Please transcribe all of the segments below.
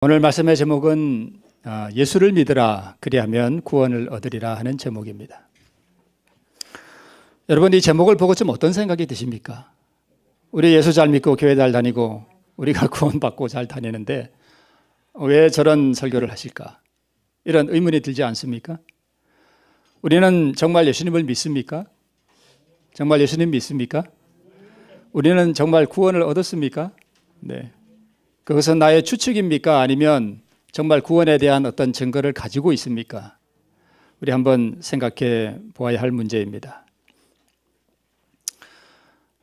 오늘 말씀의 제목은 예수를 믿으라 그리하면 구원을 얻으리라 하는 제목입니다. 여러분, 이 제목을 보고 좀 어떤 생각이 드십니까? 우리 예수 잘 믿고 교회 잘 다니고 우리가 구원받고 잘 다니는데 왜 저런 설교를 하실까? 이런 의문이 들지 않습니까? 우리는 정말 예수님을 믿습니까? 정말 예수님 믿습니까? 우리는 정말 구원을 얻었습니까? 네. 그것은 나의 추측입니까? 아니면 정말 구원에 대한 어떤 증거를 가지고 있습니까? 우리 한번 생각해 보아야 할 문제입니다.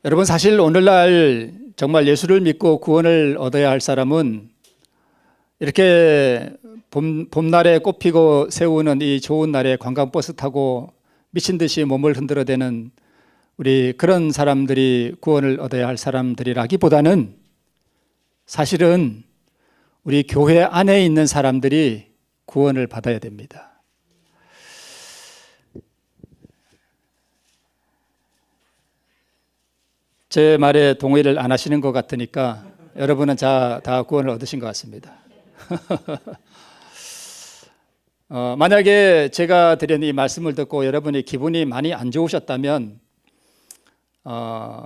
여러분, 사실 오늘날 정말 예수를 믿고 구원을 얻어야 할 사람은 이렇게 봄날에 꽃피고 새우는 이 좋은 날에 관광버스 타고 미친 듯이 몸을 흔들어대는 우리 그런 사람들이 구원을 얻어야 할 사람들이라기보다는 사실은 우리 교회 안에 있는 사람들이 구원을 받아야 됩니다. 제 말에 동의를 안 하시는 것 같으니까 여러분은 다 구원을 얻으신 것 같습니다. 만약에 제가 드린 이 말씀을 듣고 여러분이 기분이 많이 안 좋으셨다면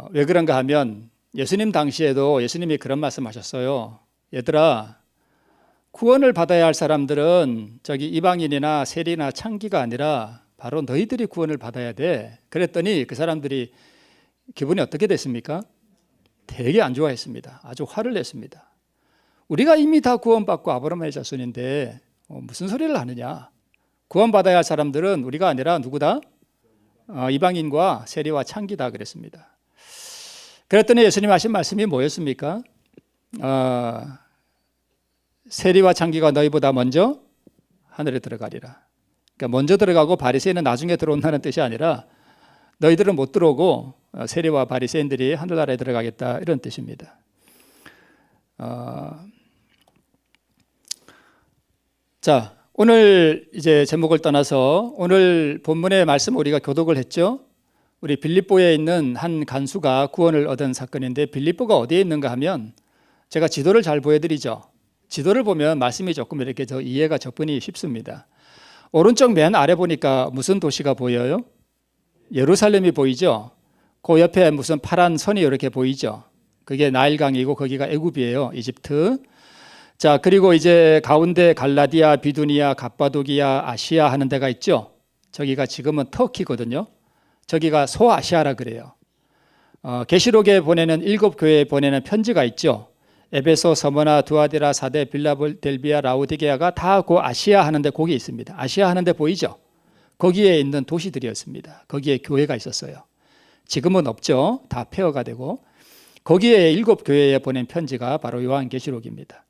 왜 그런가 하면 예수님 당시에도 예수님이 그런 말씀하셨어요. 얘들아, 구원을 받아야 할 사람들은 저기 이방인이나 세리나 창기가 아니라 바로 너희들이 구원을 받아야 돼. 그랬더니 그 사람들이 기분이 어떻게 됐습니까? 되게 안 좋아했습니다. 아주 화를 냈습니다. 우리가 이미 다 구원받고 아브라함의 자손인데 무슨 소리를 하느냐. 구원받아야 할 사람들은 우리가 아니라 누구다? 이방인과 세리와 창기다 그랬습니다. 그랬더니 예수님 하신 말씀이 뭐였습니까? 세리와 창기가 너희보다 먼저 하늘에 들어가리라. 그러니까 먼저 들어가고 바리새인은 나중에 들어온다는 뜻이 아니라 너희들은 못 들어오고 세리와 바리새인들이 하늘나라에 들어가겠다 이런 뜻입니다. 자, 오늘 이제 제목을 떠나서 오늘 본문의 말씀 우리가 교독을 했죠. 우리 빌립보에 있는 한 간수가 구원을 얻은 사건인데 빌립보가 어디에 있는가 하면 제가 지도를 잘 보여드리죠. 지도를 보면 말씀이 조금 이렇게 이해가 접근이 쉽습니다. 오른쪽 맨 아래 보니까 무슨 도시가 보여요? 예루살렘이 보이죠. 그 옆에 무슨 파란 선이 이렇게 보이죠. 그게 나일강이고 거기가 애굽이에요. 이집트. 자, 그리고 이제 가운데 갈라디아, 비두니아, 갑바도기아, 아시아 하는 데가 있죠. 저기가 지금은 터키거든요. 저기가 소아시아라 그래요. 계시록에 보내는 7교회에 보내는 편지가 있죠. 에베소, 서머나, 두아디라, 사데, 빌라델비아, 라오디게아가 다 그 아시아 하는데 거기 있습니다. 아시아 하는데 보이죠? 거기에 있는 도시들이었습니다. 거기에 교회가 있었어요. 지금은 없죠. 다 폐허가 되고. 거기에 7교회에 보낸 편지가 바로 요한계시록입니다.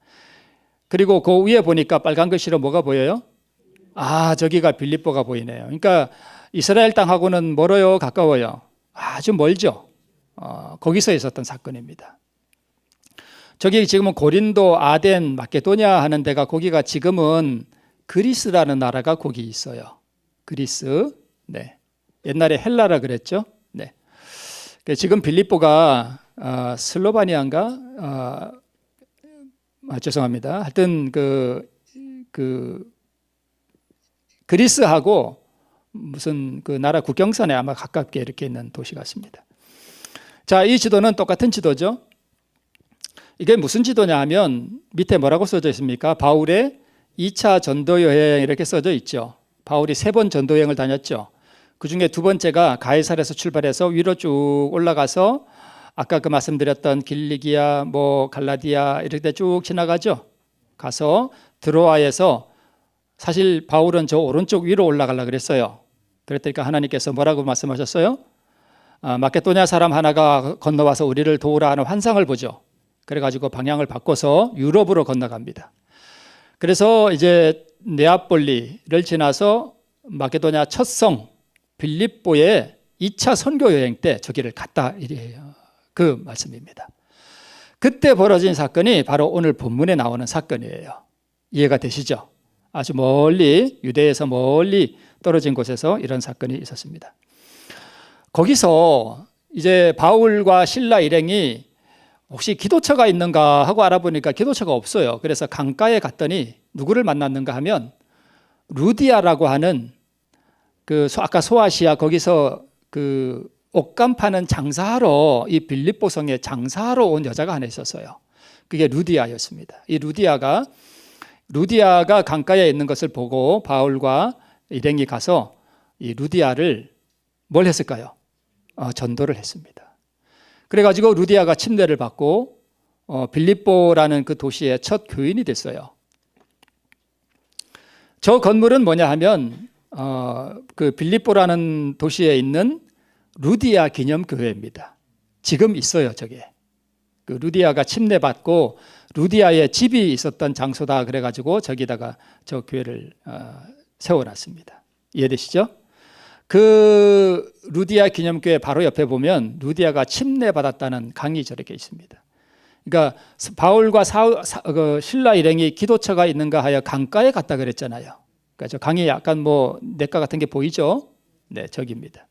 그리고 그 위에 보니까 빨간 글씨로 뭐가 보여요? 저기가 빌립보가 보이네요. 그러니까 이스라엘 땅하고는 멀어요? 가까워요? 아주 멀죠. 거기서 있었던 사건입니다. 저기 지금은 고린도, 아덴, 마케도냐 하는 데가 거기가 지금은 그리스라는 나라가 거기 있어요. 그리스. 네. 옛날에 헬라라 그랬죠. 네. 지금 빌립보가 슬로바니아인가? 죄송합니다. 하여튼 그리스하고 무슨 그 나라 국경선에 아마 가깝게 이렇게 있는 도시 같습니다. 자, 이 지도는 똑같은 지도죠. 이게 무슨 지도냐 하면 밑에 뭐라고 써져 있습니까? 바울의 2차 전도 여행 이렇게 써져 있죠. 바울이 3번 전도 여행을 다녔죠. 그 중에 2번째가 가이사랴에서 출발해서 위로 쭉 올라가서 아까 그 말씀드렸던 길리기아, 갈라디아 이렇게 쭉 지나가죠. 가서 드로아에서 사실 바울은 저 오른쪽 위로 올라가려고 그랬어요. 그랬더니 하나님께서 뭐라고 말씀하셨어요? 마케도냐 사람 하나가 건너와서 우리를 도우라 하는 환상을 보죠. 그래가지고 방향을 바꿔서 유럽으로 건너갑니다. 그래서 이제 네아폴리를 지나서 마케도냐 첫 성 빌립보에 2차 선교 여행 때 저기를 갔다 이래요. 그 말씀입니다. 그때 벌어진 사건이 바로 오늘 본문에 나오는 사건이에요. 이해가 되시죠? 아주 멀리 유대에서 멀리 떨어진 곳에서 이런 사건이 있었습니다. 거기서 이제 바울과 실라 일행이 혹시 기도처가 있는가 하고 알아보니까 기도처가 없어요. 그래서 강가에 갔더니 누구를 만났는가 하면 루디아라고 하는 아까 소아시아 거기서 옷감 파는 장사하러 이 빌립보 성에 장사하러 온 여자가 하나 있었어요. 그게 루디아였습니다. 이 루디아가 강가에 있는 것을 보고 바울과 일행이 가서 이 루디아를 뭘 했을까요? 전도를 했습니다. 그래가지고 루디아가 침례를 받고 빌립보라는 그 도시의 첫 교인이 됐어요. 저 건물은 뭐냐 하면 그 빌립보라는 도시에 있는 루디아 기념교회입니다. 지금 있어요, 저게. 그 루디아가 침례받고 루디아의 집이 있었던 장소다 그래가지고 저기다가 저 교회를 세워놨습니다. 이해되시죠? 그 루디아 기념교회 바로 옆에 보면 루디아가 침례받았다는 강이 저렇게 있습니다. 그러니까 바울과 신라 일행이 기도처가 있는가 하여 강가에 갔다 그랬잖아요. 그러니까 저 강이 약간 뭐 냇가 같은 게 보이죠? 네, 저기입니다.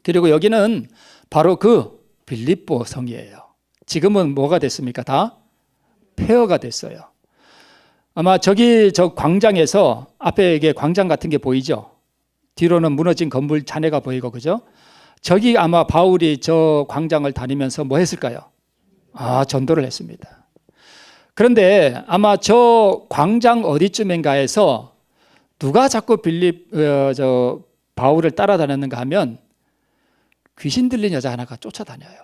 그리고 여기는 바로 그 빌립보 성이에요. 지금은 뭐가 됐습니까? 다 폐허가 됐어요. 아마 저 광장에서 앞에 이게 광장 같은 게 보이죠? 뒤로는 무너진 건물 잔해가 보이고, 그죠? 저기 아마 바울이 저 광장을 다니면서 뭐 했을까요? 전도를 했습니다. 그런데 아마 저 광장 어디쯤인가에서 누가 자꾸 바울을 따라다녔는가 하면 귀신 들린 여자 하나가 쫓아다녀요.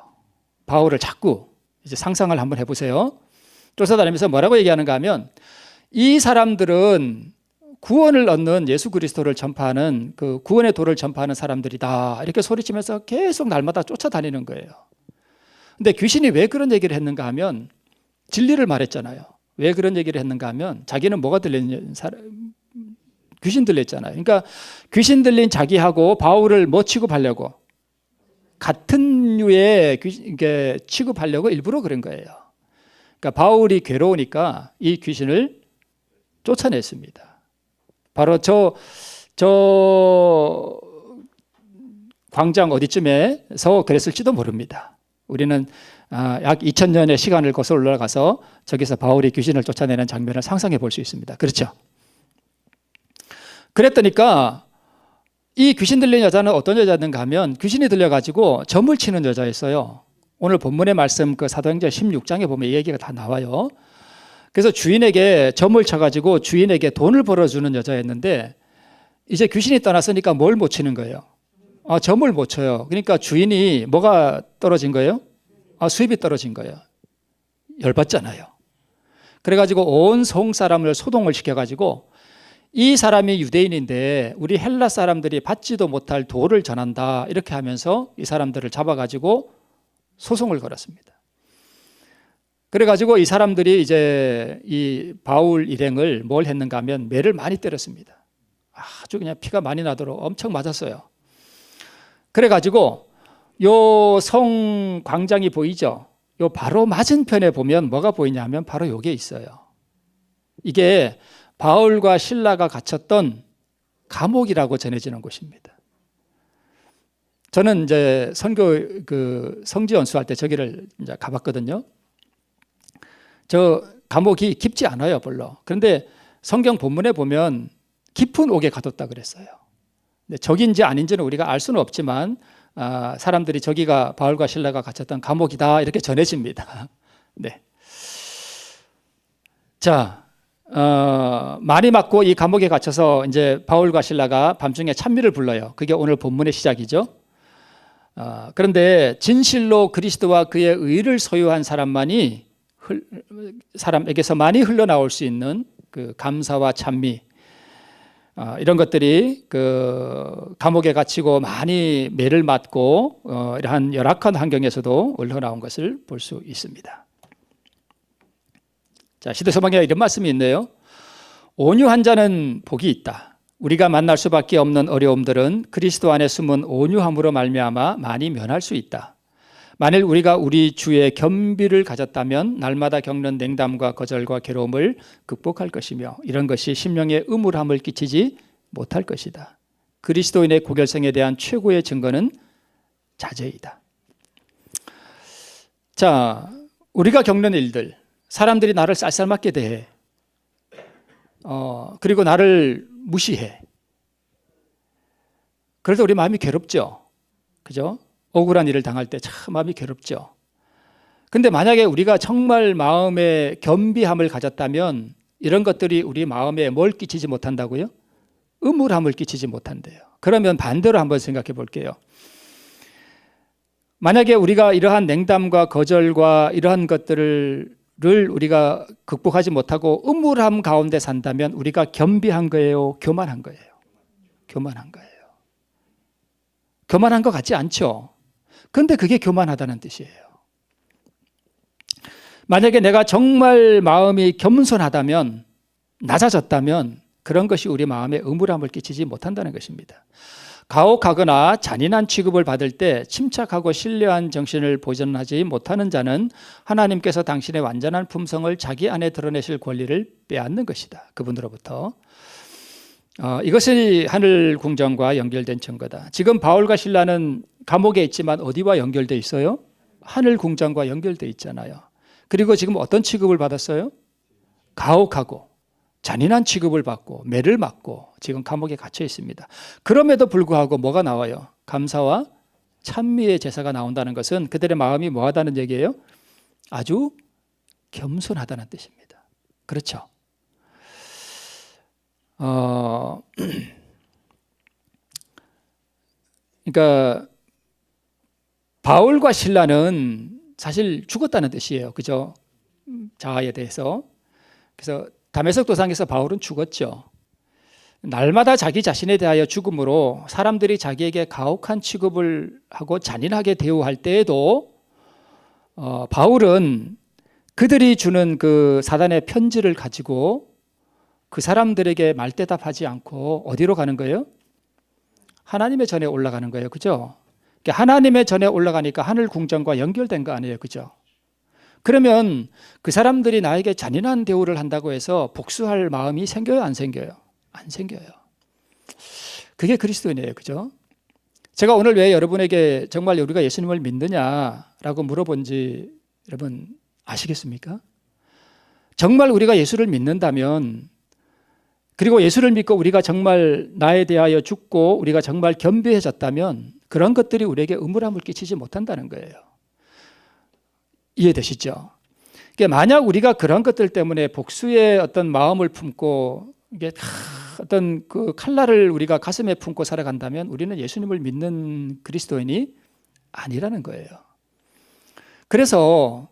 바울을 자꾸 이제 상상을 한번 해보세요. 쫓아다니면서 뭐라고 얘기하는가 하면 이 사람들은 구원을 얻는 예수 그리스도를 전파하는 그 구원의 도를 전파하는 사람들이다 이렇게 소리치면서 계속 날마다 쫓아다니는 거예요. 근데 귀신이 왜 그런 얘기를 했는가 하면 진리를 말했잖아요. 왜 그런 얘기를 했는가 하면 자기는 뭐가 들리는 귀신 들렸잖아요. 그러니까 귀신 들린 자기하고 바울을 뭐 취급하려고 같은 류의 취급하려고 일부러 그런 거예요. 그러니까 바울이 괴로우니까 이 귀신을 쫓아냈습니다. 바로 저 광장 어디쯤에서 그랬을지도 모릅니다. 우리는 약 2000년의 시간을 거슬러 올라가서 저기서 바울이 귀신을 쫓아내는 장면을 상상해 볼 수 있습니다. 그렇죠? 그랬더니까 이 귀신 들린 여자는 어떤 여자였는가 하면 귀신이 들려가지고 점을 치는 여자였어요. 오늘 본문의 말씀 사도행전 16장에 보면 이 얘기가 다 나와요. 그래서 주인에게 점을 쳐가지고 주인에게 돈을 벌어주는 여자였는데 이제 귀신이 떠났으니까 뭘 못 치는 거예요? 점을 못 쳐요. 그러니까 주인이 뭐가 떨어진 거예요? 수입이 떨어진 거예요. 열받잖아요. 그래가지고 온 성 사람을 소동을 시켜가지고 이 사람이 유대인인데 우리 헬라 사람들이 받지도 못할 도를 전한다 이렇게 하면서 이 사람들을 잡아가지고 소송을 걸었습니다. 그래가지고 이 사람들이 이제 이 바울 일행을 뭘 했는가 하면 매를 많이 때렸습니다. 아주 그냥 피가 많이 나도록 엄청 맞았어요. 그래가지고 요 성 광장이 보이죠? 요 바로 맞은편에 보면 뭐가 보이냐면 바로 요게 있어요. 이게 바울과 신라가 갇혔던 감옥이라고 전해지는 곳입니다. 저는 이제 선교 성지 연수할 때 저기를 이제 가봤거든요. 저 감옥이 깊지 않아요, 별로. 그런데 성경 본문에 보면 깊은 옥에 가뒀다 그랬어요. 근데 저기인지 아닌지는 우리가 알 수는 없지만 사람들이 저기가 바울과 신라가 갇혔던 감옥이다 이렇게 전해집니다. 네. 자. 많이 맞고 이 감옥에 갇혀서 이제 바울과 신라가 밤중에 찬미를 불러요. 그게 오늘 본문의 시작이죠. 그런데 진실로 그리스도와 그의 의를 소유한 사람에게서 많이 흘러나올 수 있는 그 감사와 찬미 이런 것들이 그 감옥에 갇히고 많이 매를 맞고 이러한 열악한 환경에서도 흘러나온 것을 볼 수 있습니다. 자, 시대서방에 이런 말씀이 있네요. 온유한 자는 복이 있다. 우리가 만날 수밖에 없는 어려움들은 그리스도 안에 숨은 온유함으로 말미암아 많이 면할 수 있다. 만일 우리가 우리 주의 겸비를 가졌다면 날마다 겪는 냉담과 거절과 괴로움을 극복할 것이며 이런 것이 심령에 음울함을 끼치지 못할 것이다. 그리스도인의 고결성에 대한 최고의 증거는 자제이다. 자, 우리가 겪는 일들, 사람들이 나를 쌀쌀맞게 대해, 그리고 나를 무시해. 그래서 우리 마음이 괴롭죠. 그죠? 억울한 일을 당할 때 참 마음이 괴롭죠. 근데 만약에 우리가 정말 마음에 겸비함을 가졌다면 이런 것들이 우리 마음에 뭘 끼치지 못한다고요? 음울함을 끼치지 못한대요. 그러면 반대로 한번 생각해 볼게요. 만약에 우리가 이러한 냉담과 거절과 이러한 것들을 우리가 극복하지 못하고 음울함 가운데 산다면 우리가 겸비한 거예요? 교만한 거예요? 교만한 거예요. 교만한 것 같지 않죠? 근데 그게 교만하다는 뜻이에요. 만약에 내가 정말 마음이 겸손하다면, 낮아졌다면 그런 것이 우리 마음에 음울함을 끼치지 못한다는 것입니다. 가혹하거나 잔인한 취급을 받을 때 침착하고 신뢰한 정신을 보존하지 못하는 자는 하나님께서 당신의 완전한 품성을 자기 안에 드러내실 권리를 빼앗는 것이다. 그분으로부터. 이것이 하늘 궁정과 연결된 증거다. 지금 바울과 실라는 감옥에 있지만 어디와 연결돼 있어요? 하늘 궁정과 연결돼 있잖아요. 그리고 지금 어떤 취급을 받았어요? 가혹하고 잔인한 취급을 받고 매를 맞고 지금 감옥에 갇혀 있습니다. 그럼에도 불구하고 뭐가 나와요? 감사와 찬미의 제사가 나온다는 것은 그들의 마음이 뭐하다는 얘기예요? 아주 겸손하다는 뜻입니다. 그렇죠? 그러니까 바울과 실라는 사실 죽었다는 뜻이에요. 그죠? 자아에 대해서. 그래서 다메섹 도상에서 바울은 죽었죠. 날마다 자기 자신에 대하여 죽음으로 사람들이 자기에게 가혹한 취급을 하고 잔인하게 대우할 때에도 바울은 그들이 주는 그 사단의 편지를 가지고 그 사람들에게 말대답하지 않고 어디로 가는 거예요? 하나님의 전에 올라가는 거예요. 그죠? 하나님의 전에 올라가니까 하늘 궁정과 연결된 거 아니에요. 그죠? 그러면 그 사람들이 나에게 잔인한 대우를 한다고 해서 복수할 마음이 생겨요? 안 생겨요? 안 생겨요. 그게 그리스도인이에요. 그죠? 제가 오늘 왜 여러분에게 정말 우리가 예수님을 믿느냐라고 물어본지 여러분 아시겠습니까? 정말 우리가 예수를 믿는다면, 그리고 예수를 믿고 우리가 정말 나에 대하여 죽고 우리가 정말 겸비해졌다면 그런 것들이 우리에게 음울함을 끼치지 못한다는 거예요. 이해되시죠? 그러니까 만약 우리가 그런 것들 때문에 복수의 어떤 마음을 품고 이게 어떤 그 칼날을 우리가 가슴에 품고 살아간다면 우리는 예수님을 믿는 그리스도인이 아니라는 거예요. 그래서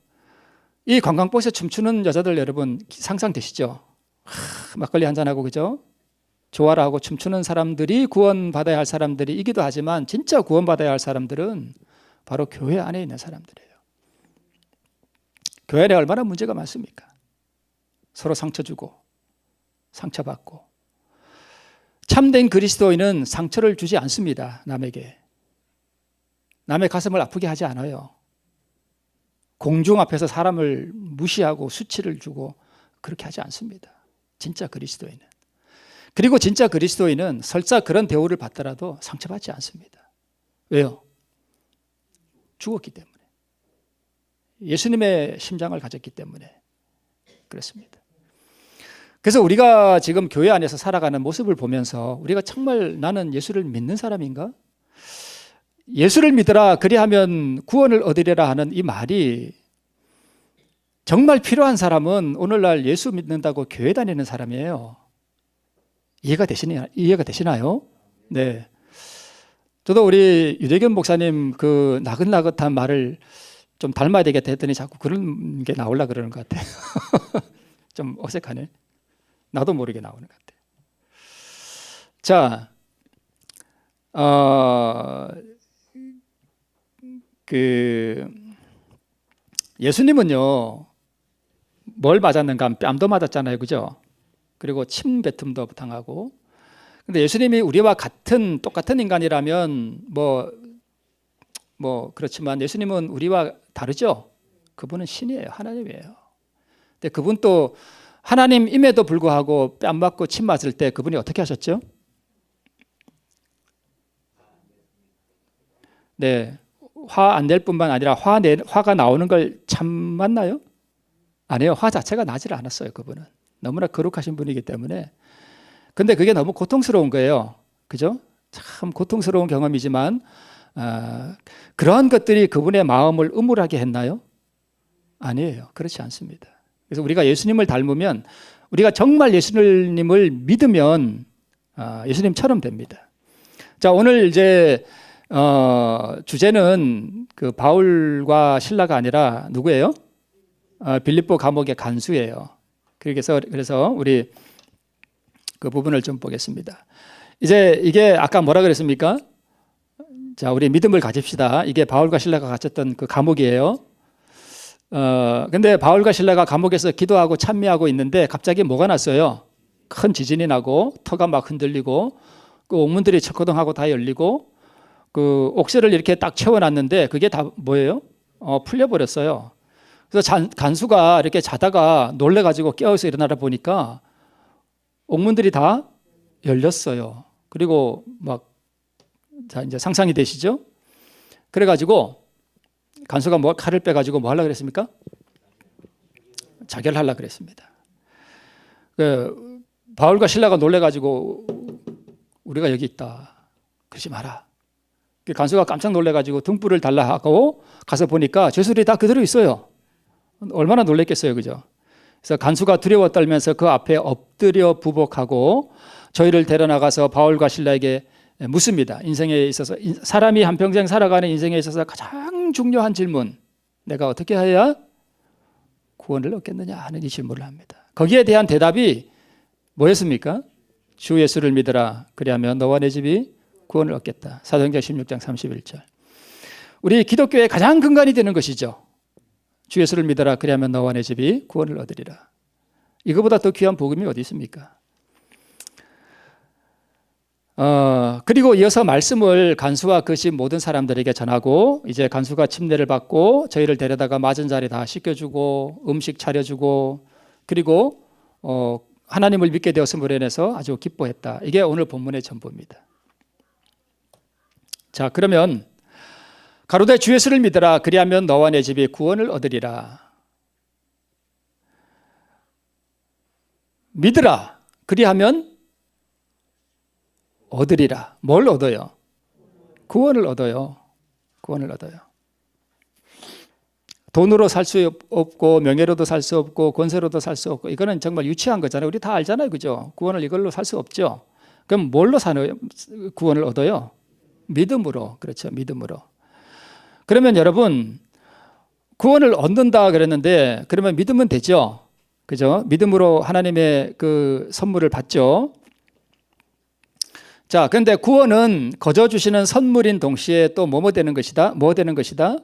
이 관광버스에 춤추는 여자들 여러분 상상되시죠? 막걸리 한잔하고 그죠? 조화를 하고 춤추는 사람들이 구원받아야 할 사람들이기도 하지만 진짜 구원받아야 할 사람들은 바로 교회 안에 있는 사람들이에요. 교회 안에 얼마나 문제가 많습니까? 서로 상처 주고 상처받고. 참된 그리스도인은 상처를 주지 않습니다. 남에게. 남의 가슴을 아프게 하지 않아요. 공중 앞에서 사람을 무시하고 수치를 주고 그렇게 하지 않습니다. 진짜 그리스도인은. 그리고 진짜 그리스도인은 설사 그런 대우를 받더라도 상처받지 않습니다. 왜요? 죽었기 때문에. 예수님의 심장을 가졌기 때문에 그렇습니다. 그래서 우리가 지금 교회 안에서 살아가는 모습을 보면서 우리가 정말 나는 예수를 믿는 사람인가? 예수를 믿으라 그리하면 구원을 얻으리라 하는 이 말이 정말 필요한 사람은 오늘날 예수 믿는다고 교회 다니는 사람이에요. 이해가 되시나요? 네. 저도 우리 유대겸 목사님 그 나긋나긋한 말을 좀 닮아야 되겠다 했더니 자꾸 그런 게 나오려고 그러는 것 같아요. 좀 어색하네. 나도 모르게 나오는 것 같아요. 자, 예수님은요, 뭘 맞았는가? 뺨도 맞았잖아요. 그죠? 그리고 침 뱉음도 당하고. 근데 예수님이 우리와 똑같은 인간이라면 그렇지만 예수님은 우리와 다르죠? 그분은 신이에요. 하나님이에요. 근데 그분 또 하나님임에도 불구하고 뺨 맞고 침 맞을 때 그분이 어떻게 하셨죠? 네. 화 안 낼 뿐만 아니라 화가 나오는 걸 참았나요? 아니에요. 화 자체가 나질 않았어요. 그분은 너무나 거룩하신 분이기 때문에. 근데 그게 너무 고통스러운 거예요. 그죠? 참 고통스러운 경험이지만 그러한 것들이 그분의 마음을 음울하게 했나요? 아니에요. 그렇지 않습니다. 그래서 우리가 예수님을 닮으면, 우리가 정말 예수님을 믿으면 예수님처럼 됩니다. 자, 오늘 이제 주제는 그 바울과 실라가 아니라 누구예요? 빌립보 감옥의 간수예요. 그래서 우리 그 부분을 좀 보겠습니다. 이제 이게 아까 뭐라 그랬습니까? 자, 우리 믿음을 가집시다. 이게 바울과 실라가 갇혔던 그 감옥이에요. 근데 바울과 실라가 감옥에서 기도하고 찬미하고 있는데 갑자기 뭐가 났어요? 큰 지진이 나고 터가 막 흔들리고 그 옥문들이 척허덩하고 다 열리고 그 옥새를 이렇게 딱 채워놨는데 그게 다 뭐예요? 풀려버렸어요. 그래서 간수가 이렇게 자다가 놀래가지고 깨어서 일어나다 보니까 옥문들이 다 열렸어요. 그리고 막, 자, 이제 상상이 되시죠? 그래가지고 간수가 칼을 빼가지고 뭐 하려고 그랬습니까? 자결하려고 그랬습니다. 바울과 실라가 놀래가지고 우리가 여기 있다. 그러지 마라. 간수가 깜짝 놀래가지고 등불을 달라 하고 가서 보니까 죄수들이 다 그대로 있어요. 얼마나 놀랬겠어요. 그죠? 그래서 간수가 두려워 떨면서 그 앞에 엎드려 부복하고 저희를 데려나가서 바울과 실라에게 묻습니다. 인생에 있어서, 사람이 한평생 살아가는 인생에 있어서 가장 중요한 질문, 내가 어떻게 해야 구원을 얻겠느냐 하는 이 질문을 합니다. 거기에 대한 대답이 뭐였습니까? 주 예수를 믿으라. 그리하면 너와 내 집이 구원을 얻겠다. 사도행전 16장 31절. 우리 기독교의 가장 근간이 되는 것이죠. 주 예수를 믿어라. 그리하면 너와 내 집이 구원을 얻으리라. 이거보다 더 귀한 복음이 어디 있습니까? 그리고 이어서 말씀을 간수와 그 집 모든 사람들에게 전하고, 이제 간수가 침례를 받고 저희를 데려다가 맞은 자리 다 씻겨주고 음식 차려주고, 그리고 하나님을 믿게 되었음으로 인해서 아주 기뻐했다. 이게 오늘 본문의 전부입니다. 자, 그러면 가로되 주 예수를 믿으라. 그리하면 너와 내 집이 구원을 얻으리라. 믿으라. 그리하면 얻으리라. 뭘 얻어요? 구원을 얻어요. 구원을 얻어요. 돈으로 살 수 없고 명예로도 살 수 없고 권세로도 살 수 없고, 이거는 정말 유치한 거잖아요. 우리 다 알잖아요. 그죠? 구원을 이걸로 살 수 없죠. 그럼 뭘로 사는 구원을 얻어요? 믿음으로. 그렇죠. 믿음으로. 그러면 여러분, 구원을 얻는다 그랬는데 그러면 믿으면 되죠. 그죠? 믿음으로 하나님의 그 선물을 받죠. 자, 그런데 구원은 거저 주시는 선물인 동시에 또 뭐뭐 되는 것이다? 뭐 되는 것이다?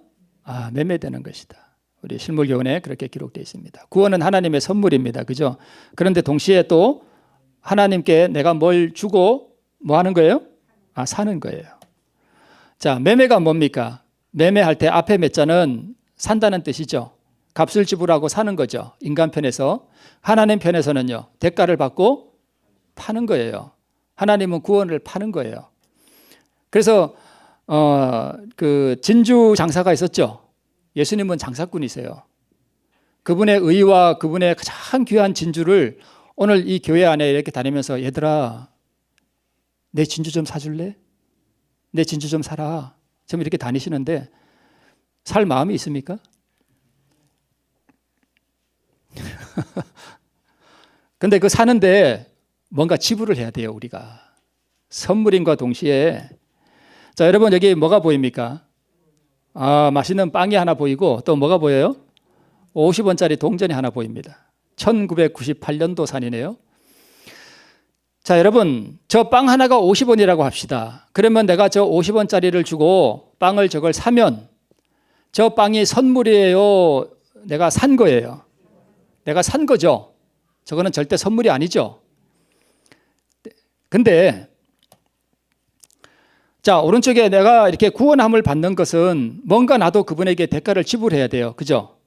매매되는 것이다. 우리 실물교훈에 그렇게 기록되어 있습니다. 구원은 하나님의 선물입니다. 그죠? 그런데 동시에 또 하나님께 내가 뭘 주고 뭐 하는 거예요? 사는 거예요. 자, 매매가 뭡니까? 매매할 때 앞에 매자는 산다는 뜻이죠. 값을 지불하고 사는 거죠. 인간 편에서. 하나님 편에서는요, 대가를 받고 파는 거예요. 하나님은 구원을 파는 거예요. 그래서 그 진주 장사가 있었죠. 예수님은 장사꾼이세요. 그분의 의와 그분의 가장 귀한 진주를 오늘 이 교회 안에 이렇게 다니면서, 얘들아 내 진주 좀 사줄래? 내 진주 좀 사라. 지금 이렇게 다니시는데 살 마음이 있습니까? 근데 그 사는데 뭔가 지불을 해야 돼요. 우리가 선물인과 동시에. 자, 여러분 여기 뭐가 보입니까? 맛있는 빵이 하나 보이고 또 뭐가 보여요? 50원짜리 동전이 하나 보입니다. 1998년도 산이네요. 자, 여러분 저 빵 하나가 50원이라고 합시다. 그러면 내가 저 50원짜리를 주고 빵을 저걸 사면 저 빵이 선물이에요? 내가 산 거예요? 내가 산 거죠. 저거는 절대 선물이 아니죠. 근데 자, 오른쪽에 내가 이렇게 구원함을 받는 것은 뭔가 나도 그분에게 대가를 지불해야 돼요. 그죠?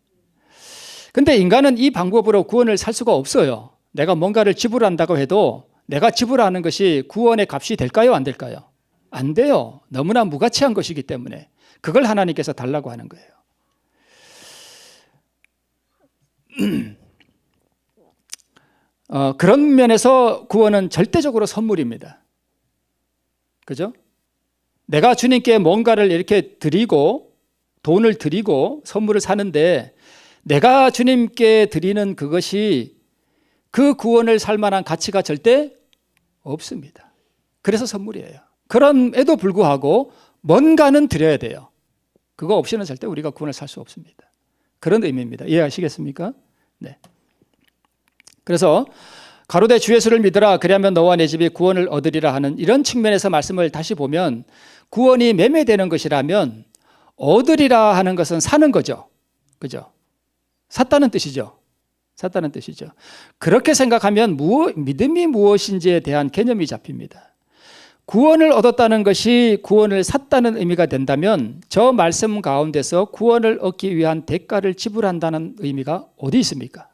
근데 인간은 이 방법으로 구원을 살 수가 없어요. 내가 뭔가를 지불한다고 해도 내가 지불하는 것이 구원의 값이 될까요? 안 될까요? 안 돼요. 너무나 무가치한 것이기 때문에. 그걸 하나님께서 달라고 하는 거예요. 그런 면에서 구원은 절대적으로 선물입니다. 그죠? 내가 주님께 뭔가를 이렇게 드리고 돈을 드리고 선물을 사는데 내가 주님께 드리는 그것이 그 구원을 살 만한 가치가 절대 없습니다. 그래서 선물이에요. 그럼에도 불구하고 뭔가는 드려야 돼요. 그거 없이는 절대 우리가 구원을 살 수 없습니다. 그런 의미입니다. 이해하시겠습니까? 네. 그래서 가로되 주 예수를 믿으라 그리하면 너와 내 집이 구원을 얻으리라 하는 이런 측면에서 말씀을 다시 보면 구원이 매매되는 것이라면 얻으리라 하는 것은 사는 거죠. 그죠? 샀다는 뜻이죠. 샀다는 뜻이죠. 그렇게 생각하면 믿음이 무엇인지에 대한 개념이 잡힙니다. 구원을 얻었다는 것이 구원을 샀다는 의미가 된다면 저 말씀 가운데서 구원을 얻기 위한 대가를 지불한다는 의미가 어디 있습니까?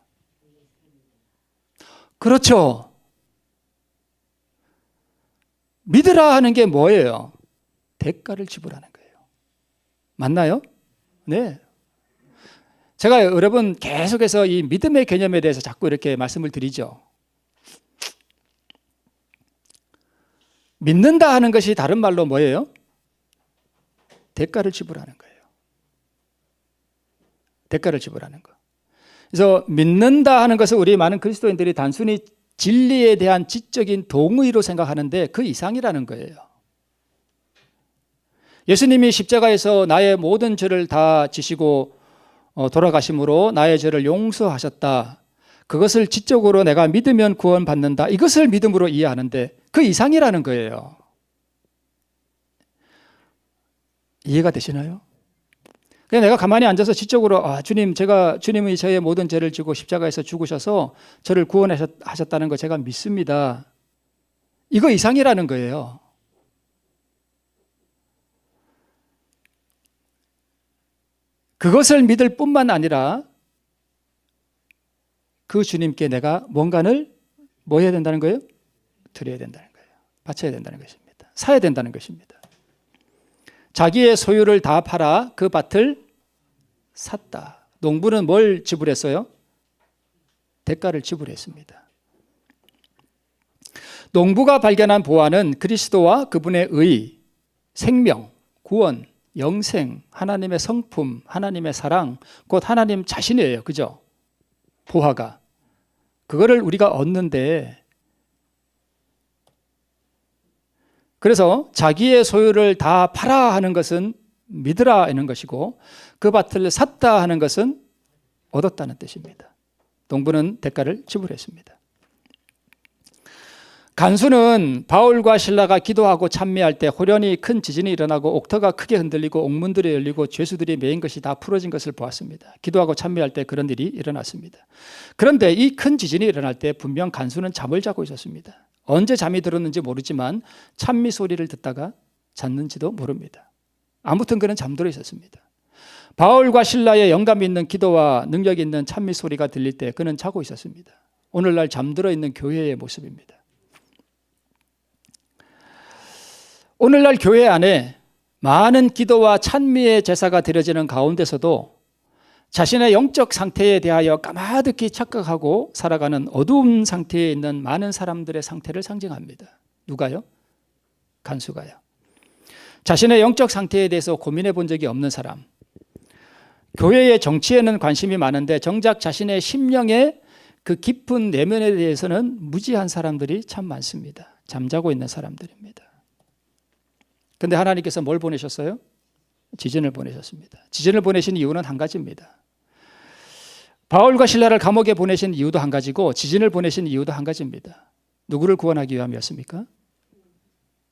그렇죠. 믿으라 하는 게 뭐예요? 대가를 지불하는 거예요. 맞나요? 네. 제가 여러분 계속해서 이 믿음의 개념에 대해서 자꾸 이렇게 말씀을 드리죠. 믿는다 하는 것이 다른 말로 뭐예요? 대가를 지불하는 거예요. 대가를 지불하는 거. 그래서 믿는다 하는 것을 우리 많은 그리스도인들이 단순히 진리에 대한 지적인 동의로 생각하는데 그 이상이라는 거예요. 예수님이 십자가에서 나의 모든 죄를 다 지시고 돌아가심으로 나의 죄를 용서하셨다. 그것을 지적으로 내가 믿으면 구원받는다. 이것을 믿음으로 이해하는데 그 이상이라는 거예요. 이해가 되시나요? 그냥 내가 가만히 앉아서 지적으로 주님, 주님이 저의 모든 죄를 지고 십자가에서 죽으셔서 저를 구원하셨다는 거 제가 믿습니다. 이거 이상이라는 거예요. 그것을 믿을 뿐만 아니라 그 주님께 내가 뭔가를 뭐 해야 된다는 거예요? 드려야 된다는 거예요. 바쳐야 된다는 것입니다. 사야 된다는 것입니다. 자기의 소유를 다 팔아 그 밭을 샀다. 농부는 뭘 지불했어요? 대가를 지불했습니다. 농부가 발견한 보화는 그리스도와 그분의 의, 생명, 구원, 영생, 하나님의 성품, 하나님의 사랑, 곧 하나님 자신이에요. 그죠? 보화가. 그거를 우리가 얻는데 그래서 자기의 소유를 다 팔아 하는 것은 믿으라 하는 것이고 그 밭을 샀다 하는 것은 얻었다는 뜻입니다. 농부는 대가를 지불했습니다. 간수는 바울과 실라가 기도하고 찬미할 때 호련히 큰 지진이 일어나고 옥터가 크게 흔들리고 옥문들이 열리고 죄수들이 메인 것이 다 풀어진 것을 보았습니다. 기도하고 찬미할 때 그런 일이 일어났습니다. 그런데 이 큰 지진이 일어날 때 분명 간수는 잠을 자고 있었습니다. 언제 잠이 들었는지 모르지만 찬미 소리를 듣다가 잤는지도 모릅니다. 아무튼 그는 잠들어 있었습니다. 바울과 실라의 영감이 있는 기도와 능력이 있는 찬미 소리가 들릴 때 그는 자고 있었습니다. 오늘날 잠들어 있는 교회의 모습입니다. 오늘날 교회 안에 많은 기도와 찬미의 제사가 드려지는 가운데서도 자신의 영적 상태에 대하여 까마득히 착각하고 살아가는 어두운 상태에 있는 많은 사람들의 상태를 상징합니다. 누가요? 간수가요. 자신의 영적 상태에 대해서 고민해 본 적이 없는 사람. 교회의 정치에는 관심이 많은데 정작 자신의 심령의 그 깊은 내면에 대해서는 무지한 사람들이 참 많습니다. 잠자고 있는 사람들입니다. 그런데 하나님께서 뭘 보내셨어요? 지진을 보내셨습니다. 지진을 보내신 이유는 한 가지입니다. 바울과 실라를 감옥에 보내신 이유도 한 가지고 지진을 보내신 이유도 한 가지입니다. 누구를 구원하기 위함이었습니까?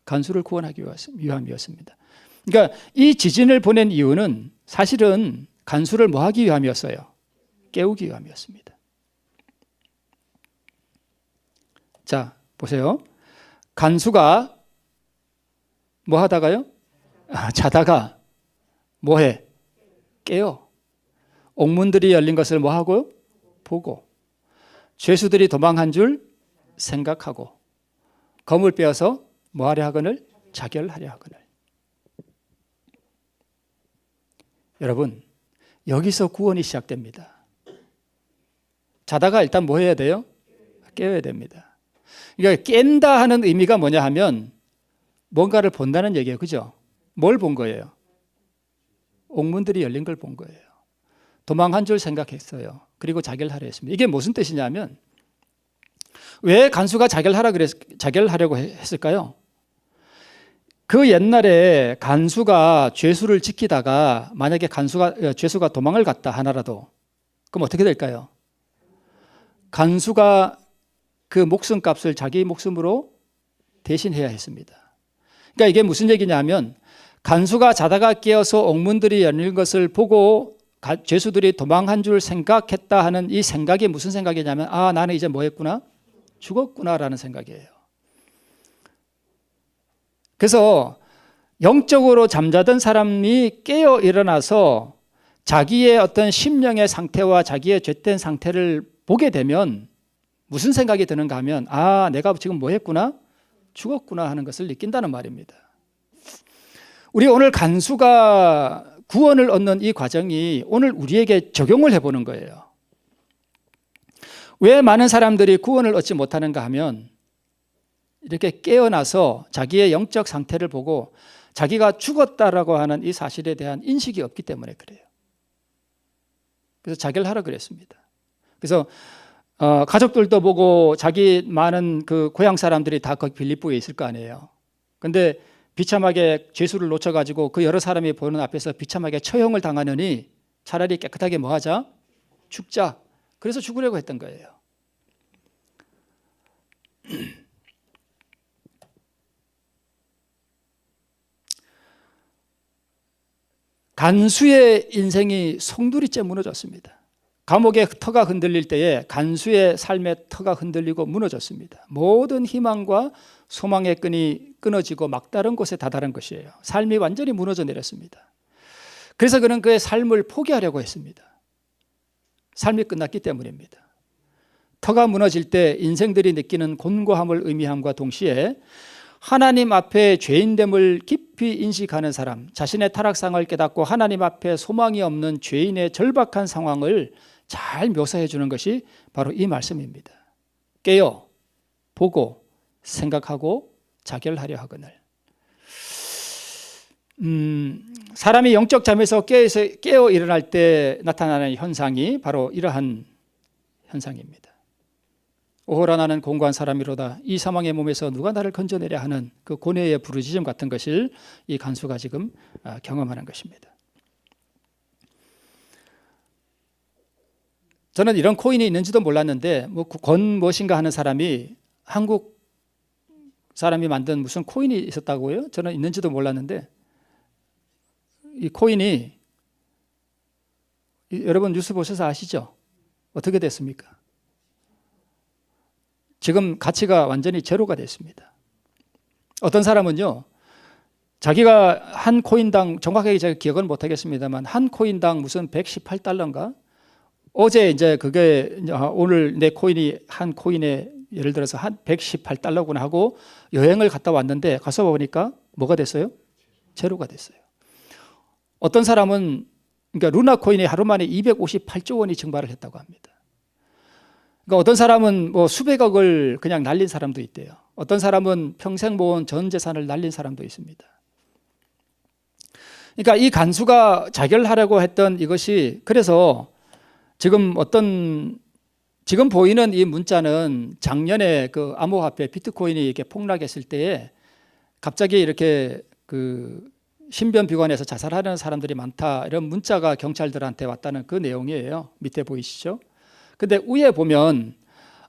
간수를 구원하기 위함이었습니다. 그러니까 이 지진을 보낸 이유는 사실은 간수를 뭐 하기 위함이었어요? 깨우기 위함이었습니다. 자, 보세요. 간수가 뭐 하다가요? 자다가 뭐 해? 깨요. 옥문들이 열린 것을 뭐 하고? 보고. 죄수들이 도망한 줄 생각하고. 검을 빼어서 뭐 하려 하거늘? 자결하려 하거늘. 여러분, 여기서 구원이 시작됩니다. 자다가 일단 뭐 해야 돼요? 깨어야 됩니다. 그러니까 깬다 하는 의미가 뭐냐 하면 뭔가를 본다는 얘기예요. 그죠? 뭘 본 거예요? 옥문들이 열린 걸 본 거예요. 도망한 줄 생각했어요. 그리고 자결하려 했습니다. 이게 무슨 뜻이냐면 왜 간수가 자결하려고 했을까요? 그 옛날에 간수가 죄수를 지키다가 만약에 죄수가 도망을 갔다 하나라도 그럼 어떻게 될까요? 간수가 그 목숨값을 자기 목숨으로 대신해야 했습니다. 그러니까 이게 무슨 얘기냐면 간수가 자다가 깨어서 옥문들이 열린 것을 보고 죄수들이 도망한 줄 생각했다 하는 이 생각이 무슨 생각이냐면 나는 이제 뭐 했구나? 죽었구나라는 생각이에요. 그래서 영적으로 잠자던 사람이 깨어 일어나서 자기의 어떤 심령의 상태와 자기의 죄된 상태를 보게 되면 무슨 생각이 드는가 하면 내가 지금 뭐 했구나? 죽었구나 하는 것을 느낀다는 말입니다. 우리 오늘 간수가 구원을 얻는 이 과정이 오늘 우리에게 적용을 해보는 거예요. 왜 많은 사람들이 구원을 얻지 못하는가 하면 이렇게 깨어나서 자기의 영적 상태를 보고 자기가 죽었다라고 하는 이 사실에 대한 인식이 없기 때문에 그래요. 그래서 자결하라 그랬습니다. 그래서 가족들도 보고 자기 많은 그 고향 사람들이 다 거기 빌립보에 있을 거 아니에요. 근데 비참하게 죄수를 놓쳐가지고 그 여러 사람이 보는 앞에서 비참하게 처형을 당하느니 차라리 깨끗하게 뭐 하자? 죽자. 그래서 죽으려고 했던 거예요. 간수의 인생이 송두리째 무너졌습니다. 감옥의 터가 흔들릴 때에 간수의 삶의 터가 흔들리고 무너졌습니다. 모든 희망과 소망의 끈이 끊어지고 막다른 곳에 다다른 것이에요. 삶이 완전히 무너져 내렸습니다. 그래서 그는 그의 삶을 포기하려고 했습니다. 삶이 끝났기 때문입니다. 터가 무너질 때 인생들이 느끼는 곤고함을 의미함과 동시에 하나님 앞에 죄인됨을 깊이 인식하는 사람, 자신의 타락상을 깨닫고 하나님 앞에 소망이 없는 죄인의 절박한 상황을 잘 묘사해 주는 것이 바로 이 말씀입니다. 깨어, 보고, 생각하고 자결하려 하거늘. 사람이 영적 잠에서 깨어 일어날 때 나타나는 현상이 바로 이러한 현상입니다. 오호라 나는 공고한 사람이로다. 이 사망의 몸에서 누가 나를 건져내려 하는 그 고뇌의 부르짖음 같은 것을 이 간수가 지금 경험하는 것입니다. 저는 이런 코인이 있는지도 몰랐는데 권 무엇인가 하는 사람이 한국 사람이 만든 무슨 코인이 있었다고요? 저는 있는지도 몰랐는데 이 코인이 여러분 뉴스 보셔서 아시죠? 어떻게 됐습니까? 지금 가치가 완전히 제로가 됐습니다. 어떤 사람은요, 자기가 한 코인당 정확하게 제가 기억은 못하겠습니다만 한 코인당 무슨 118달러인가? 어제 이제 그게 오늘 내 코인이 한 코인에 예를 들어서 한 118달러구나 하고 여행을 갔다 왔는데 가서 보니까 뭐가 됐어요? 제로가 됐어요. 어떤 사람은 그러니까 루나 코인이 하루 만에 258조 원이 증발을 했다고 합니다. 그러니까 어떤 사람은 뭐 수백억을 그냥 날린 사람도 있대요. 어떤 사람은 평생 모은 전 재산을 날린 사람도 있습니다. 그러니까 이 간수가 자결하려고 했던 이것이 그래서 지금 보이는 이 문자는 작년에 그 암호화폐 비트코인이 이렇게 폭락했을 때에 갑자기 이렇게 그 신변비관에서 자살하는 사람들이 많다 이런 문자가 경찰들한테 왔다는 그 내용이에요. 밑에 보이시죠? 근데 위에 보면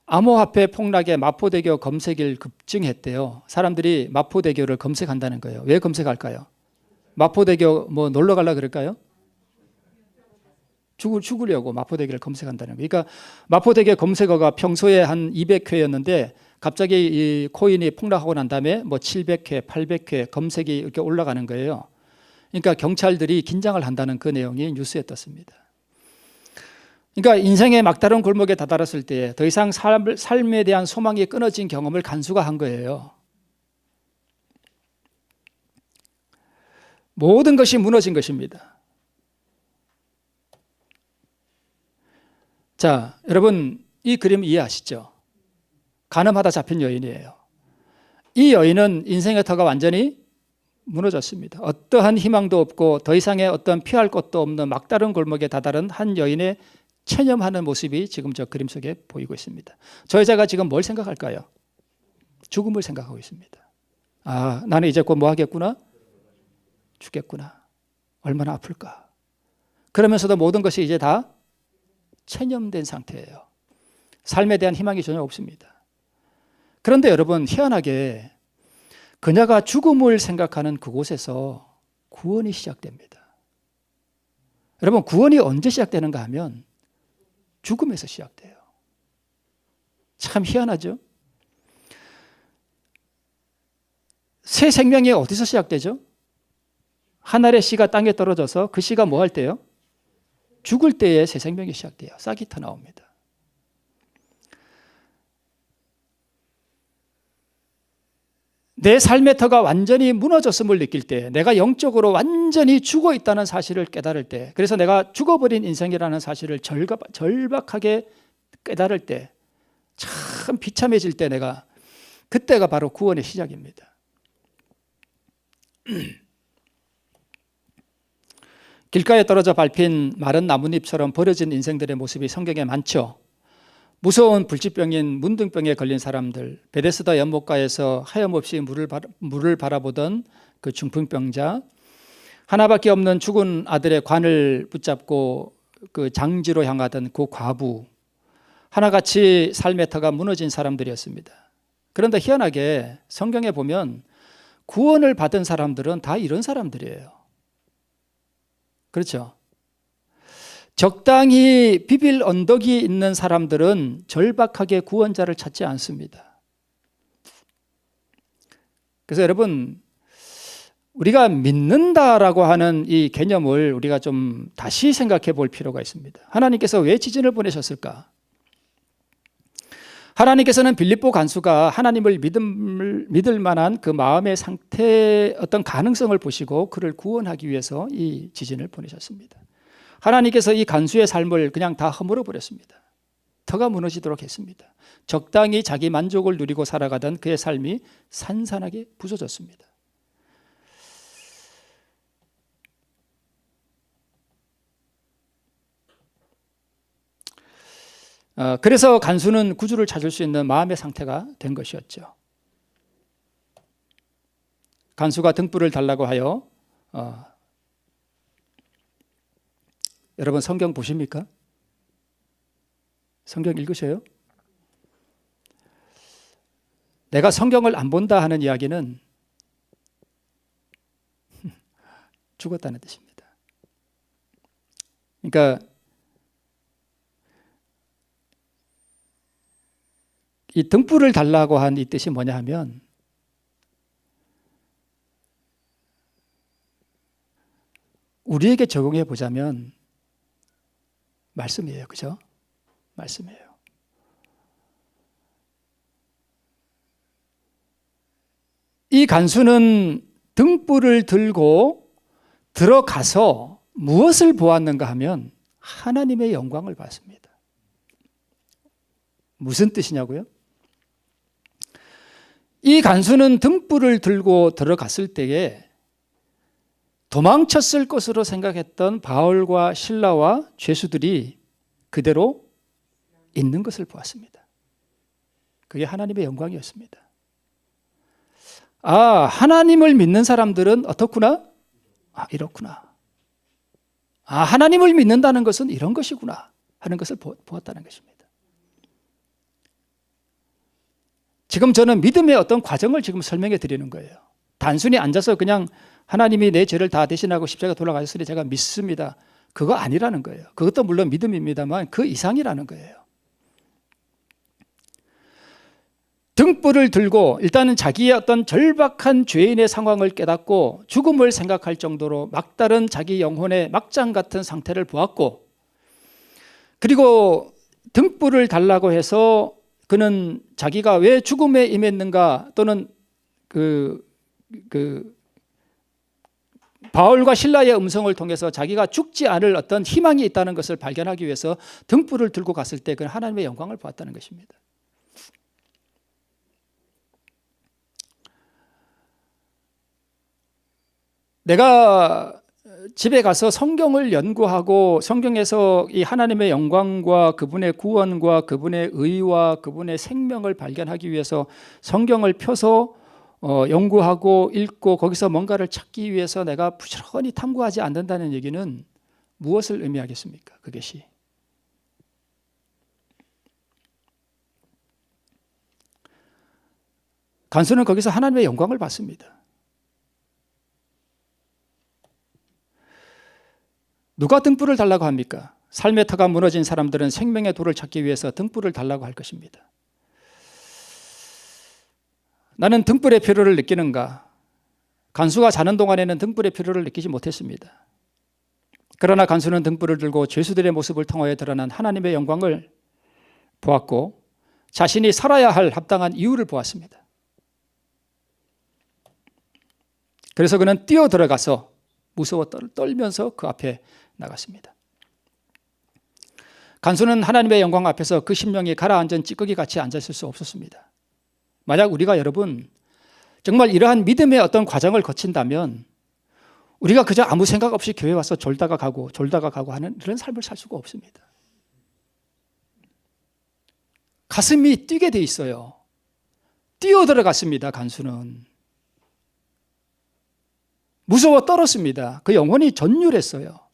암호화폐 폭락에 마포대교 검색일 급증했대요. 사람들이 마포대교를 검색한다는 거예요. 왜 검색할까요? 마포대교 뭐 놀러 가려고 그럴까요? 죽으려고 마포대교를 검색한다는 거예요. 그러니까 마포대교 검색어가 평소에 한 200회였는데 갑자기 이 코인이 폭락하고 난 다음에 뭐 700회, 800회 검색이 이렇게 올라가는 거예요. 그러니까 경찰들이 긴장을 한다는 그 내용이 뉴스에 떴습니다. 그러니까 인생의 막다른 골목에 다다랐을 때 더 이상 삶에 대한 소망이 끊어진 경험을 간수가 한 거예요. 모든 것이 무너진 것입니다. 자, 여러분 이 그림 이해하시죠? 간음하다 잡힌 여인이에요. 이 여인은 인생의 터가 완전히 무너졌습니다. 어떠한 희망도 없고 더 이상의 어떤 피할 곳도 없는 막다른 골목에 다다른 한 여인의 체념하는 모습이 지금 저 그림 속에 보이고 있습니다. 저 여자가 지금 뭘 생각할까요? 죽음을 생각하고 있습니다. 아, 나는 이제 곧 뭐 하겠구나? 죽겠구나. 얼마나 아플까? 그러면서도 모든 것이 이제 다 체념된 상태예요. 삶에 대한 희망이 전혀 없습니다. 그런데 여러분, 희한하게 그녀가 죽음을 생각하는 그곳에서 구원이 시작됩니다. 여러분, 구원이 언제 시작되는가 하면 죽음에서 시작돼요. 참 희한하죠? 새 생명이 어디서 시작되죠? 하늘의 씨가 땅에 떨어져서 그 씨가 뭐 할 때요? 죽을 때에 새 생명이 시작돼요. 싹이 터 나옵니다. 내 삶의 터가 완전히 무너졌음을 느낄 때, 내가 영적으로 완전히 죽어 있다는 사실을 깨달을 때, 그래서 내가 죽어버린 인생이라는 사실을 절박하게 깨달을 때, 참 비참해질 때 그때가 바로 구원의 시작입니다. 길가에 떨어져 밟힌 마른 나뭇잎처럼 버려진 인생들의 모습이 성경에 많죠. 무서운 불치병인 문둥병에 걸린 사람들, 베데스다 연못가에서 하염없이 물을 바라보던 그 중풍병자, 하나밖에 없는 죽은 아들의 관을 붙잡고 그 장지로 향하던 그 과부, 하나같이 삶의 터가 무너진 사람들이었습니다. 그런데 희한하게 성경에 보면 구원을 받은 사람들은 다 이런 사람들이에요. 그렇죠? 적당히 비빌 언덕이 있는 사람들은 절박하게 구원자를 찾지 않습니다. 그래서 여러분, 우리가 믿는다라고 하는 이 개념을 우리가 좀 다시 생각해 볼 필요가 있습니다. 하나님께서 왜 지진을 보내셨을까? 하나님께서는 빌립보 간수가 하나님을 믿을 만한 그 마음의 상태의 어떤 가능성을 보시고 그를 구원하기 위해서 이 지진을 보내셨습니다. 하나님께서 이 간수의 삶을 그냥 다 허물어 버렸습니다. 터가 무너지도록 했습니다. 적당히 자기 만족을 누리고 살아가던 그의 삶이 산산하게 부서졌습니다. 그래서 간수는 구주를 찾을 수 있는 마음의 상태가 된 것이었죠. 간수가 등불을 달라고 하여 여러분 성경 보십니까? 성경 읽으셔요? 내가 성경을 안 본다 하는 이야기는 죽었다는 뜻입니다. 그러니까 이 등불을 달라고 한 이 뜻이 뭐냐 하면 우리에게 적용해 보자면 말씀이에요. 그죠? 말씀이에요. 이 간수는 등불을 들고 들어가서 무엇을 보았는가 하면 하나님의 영광을 봤습니다. 무슨 뜻이냐고요? 이 간수는 등불을 들고 들어갔을 때에 도망쳤을 것으로 생각했던 바울과 실라와 죄수들이 그대로 있는 것을 보았습니다. 그게 하나님의 영광이었습니다. 아, 하나님을 믿는 사람들은 어떻구나? 아, 이렇구나. 아, 하나님을 믿는다는 것은 이런 것이구나 하는 것을 보았다는 것입니다. 지금 저는 믿음의 어떤 과정을 지금 설명해 드리는 거예요. 단순히 앉아서 그냥 하나님이 내 죄를 다 대신하고 십자가 돌아가셨으니 제가 믿습니다. 그거 아니라는 거예요. 그것도 물론 믿음입니다만 그 이상이라는 거예요. 등불을 들고 일단은 자기의 어떤 절박한 죄인의 상황을 깨닫고 죽음을 생각할 정도로 막다른 자기 영혼의 막장 같은 상태를 보았고, 그리고 등불을 달라고 해서 그는 자기가 왜 죽음에 임했는가 또는 바울과 실라의 음성을 통해서 자기가 죽지 않을 어떤 희망이 있다는 것을 발견하기 위해서 등불을 들고 갔을 때 그는 하나님의 영광을 보았다는 것입니다. 내가 집에 가서 성경을 연구하고 성경에서 이 하나님의 영광과 그분의 구원과 그분의 의와 그분의 생명을 발견하기 위해서 성경을 펴서 연구하고 읽고 거기서 뭔가를 찾기 위해서 내가 부지런히 탐구하지 않는다는 얘기는 무엇을 의미하겠습니까? 그것이 간수는 거기서 하나님의 영광을 받습니다. 누가 등불을 달라고 합니까? 삶의 터가 무너진 사람들은 생명의 돌을 찾기 위해서 등불을 달라고 할 것입니다. 나는 등불의 필요를 느끼는가? 간수가 자는 동안에는 등불의 필요를 느끼지 못했습니다. 그러나 간수는 등불을 들고 죄수들의 모습을 통하여 드러난 하나님의 영광을 보았고 자신이 살아야 할 합당한 이유를 보았습니다. 그래서 그는 뛰어 들어가서 무서워 떨면서 그 앞에 나갔습니다. 간수는 하나님의 영광 앞에서 그 심령이 가라앉은 찌꺼기 같이 앉아있을 수 없었습니다. 만약 우리가 여러분 정말 이러한 믿음의 어떤 과정을 거친다면 우리가 그저 아무 생각 없이 교회 와서 졸다가 가고 하는 이런 삶을 살 수가 없습니다. 가슴이 뛰게 돼 있어요. 뛰어 들어갔습니다. 간수는 무서워 떨었습니다. 그 영혼이 전율했어요.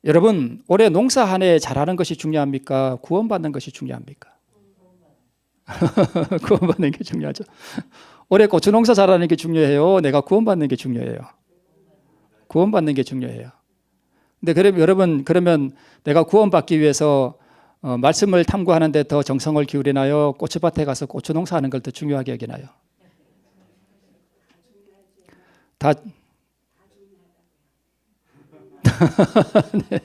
여러분, 올해 농사 한 해 잘하는 것이 중요합니까? 구원받는 것이 중요합니까? 구원받는 게 중요하죠. 올해 고추 농사 잘하는 게 중요해요? 내가 구원받는 게 중요해요? 구원받는 게 중요해요. 근데 그러면 내가 구원받기 위해서 말씀을 탐구하는데 더 정성을 기울이나요? 고추밭에 가서 고추 농사하는 걸 더 중요하게 여기나요? 다 네.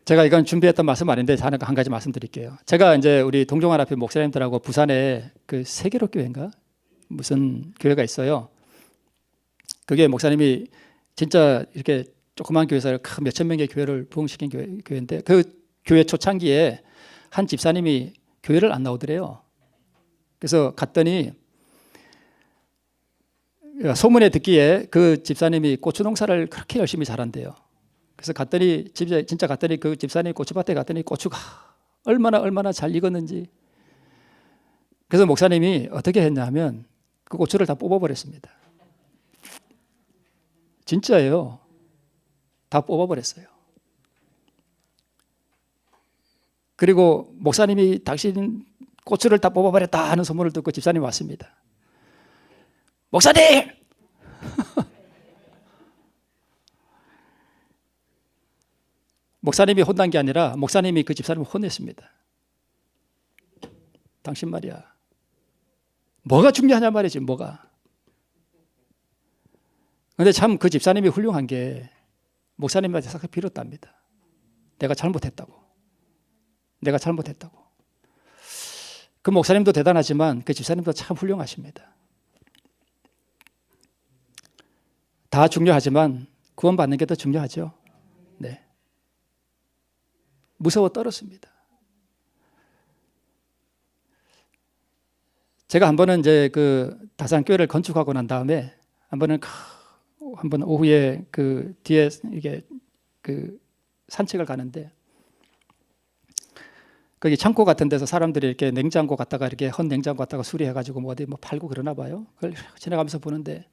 제가 이건 준비했던 말씀 아닌데 한 가지 말씀드릴게요. 제가 이제 우리 동종하나교 목사님들하고 부산에 그 세계로 교회인가 무슨 교회가 있어요. 그게 목사님이 진짜 이렇게 조그만 교회에서 몇천 명의 교회를 부흥시킨 교회인데 그 교회 초창기에 한 집사님이 교회를 안 나오더래요. 그래서 갔더니 소문에 듣기에 그 집사님이 고추 농사를 그렇게 열심히 잘한대요. 그래서 진짜 갔더니 그 집사님 고추밭에 갔더니 고추가 얼마나 잘 익었는지. 그래서 목사님이 어떻게 했냐면 그 고추를 다 뽑아버렸습니다. 진짜예요. 다 뽑아버렸어요. 그리고 목사님이 당신 고추를 다 뽑아버렸다 하는 소문을 듣고 집사님이 왔습니다. 목사님! 목사님이 혼난 게 아니라 목사님이 그 집사님을 혼냈습니다. 당신 말이야. 뭐가 중요하냐 말이지, 뭐가. 그런데 참 그 집사님이 훌륭한 게 목사님한테 싹 빌었답니다. 내가 잘못했다고. 그 목사님도 대단하지만 그 집사님도 참 훌륭하십니다. 다 중요하지만 구원받는 게 더 중요하죠. 네. 무서워 떨었습니다. 제가 한 번은 이제 그 다산교회를 건축하고 난 다음에 한 번은 오후에 그 뒤에 이게 그 산책을 가는데 거기 창고 같은 데서 사람들이 이렇게 냉장고 갖다가 이렇게 헌 냉장고 갖다가 수리해가지고 뭐 어디 뭐 팔고 그러나 봐요. 그걸 지나가면서 보는데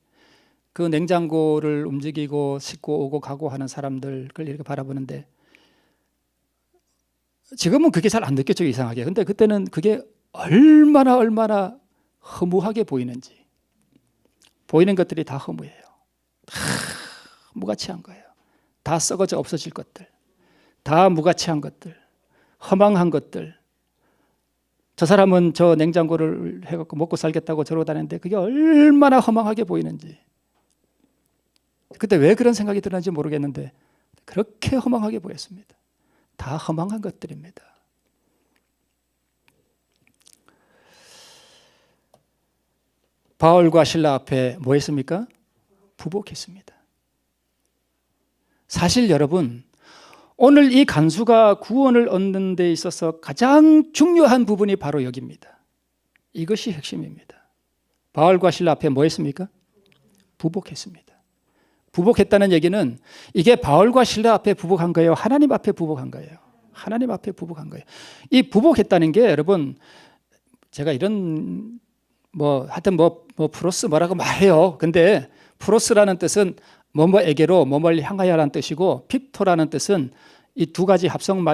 그 냉장고를 움직이고 싣고 오고 가고 하는 사람들 그걸 이렇게 바라보는데 지금은 그게 잘 안 느껴져요, 이상하게. 근데 그때는 그게 얼마나 허무하게 보이는지. 보이는 것들이 다 허무해요. 다 무가치한 거예요. 다 썩어져 없어질 것들. 다 무가치한 것들. 허망한 것들. 저 사람은 저 냉장고를 해갖고 먹고 살겠다고 저러고 다니는데 그게 얼마나 허망하게 보이는지. 그때 왜 그런 생각이 들었는지 모르겠는데 그렇게 허망하게 보였습니다. 다 허망한 것들입니다. 바울과 실라 앞에 뭐 했습니까? 부복했습니다. 사실 여러분, 오늘 이 간수가 구원을 얻는 데 있어서 가장 중요한 부분이 바로 여기입니다. 이것이 핵심입니다. 바울과 실라 앞에 뭐 했습니까? 부복했습니다. 부복했다는 얘기는 이게 바울과 실라 앞에 부복한 거예요? 하나님 앞에 부복한 거예요? 하나님 앞에 부복한 거예요. 이 부복했다는 게 여러분, 제가 이런 하여튼 프로스 뭐라고 말해요. 근데 프로스라는 뜻은 뭐뭐에게로 뭐뭘 향하여라는 뜻이고 픽토라는 뜻은 이 두 가지 합성